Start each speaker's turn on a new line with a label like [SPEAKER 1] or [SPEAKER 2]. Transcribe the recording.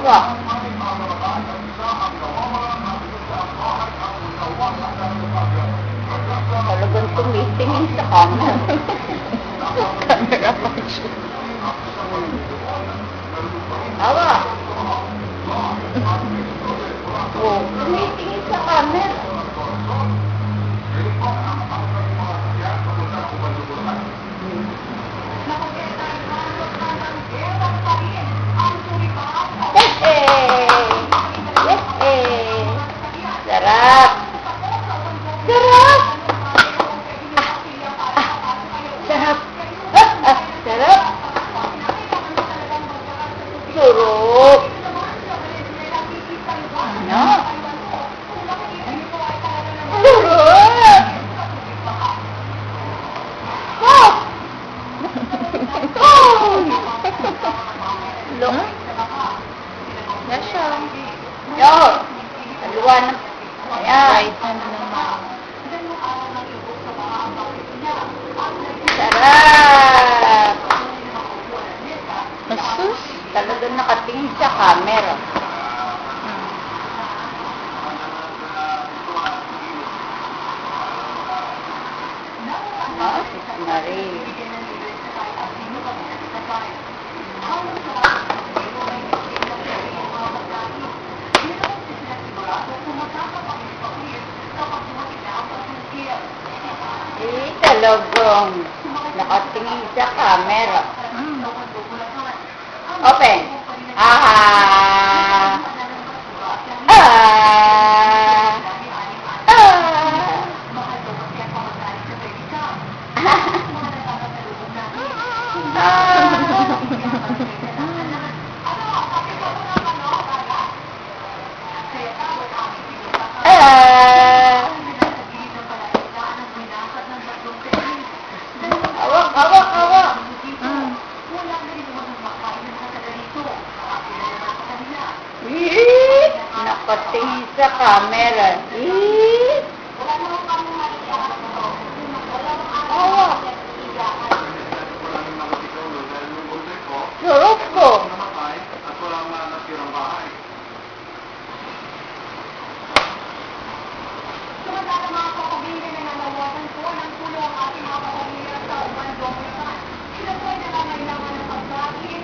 [SPEAKER 1] Awa. Talagang tumitingin sa camera. Camera function. Awa. Oh, tumitingin sa camera. Sarap! Sarap! Sarap! Sarap! Surop! Ano? Surop! Oh! Oh! Look!
[SPEAKER 2] Nasya.
[SPEAKER 1] Yo! Dalawa na. Ayan. Sarap!
[SPEAKER 2] Asus.
[SPEAKER 1] Talagang nakatingin sa camera. Na rin. Talagang nakatingin sa camera. Open. Ah! Ah! Awak. Nakatingin sa camera. Awak. Sarap ko.
[SPEAKER 3] Samantala mga kapamilya na nanawagan po ng tulong ang ating mga kapamilya sa Uban Domitan. Sila po ay nangangailangan ng pagkain,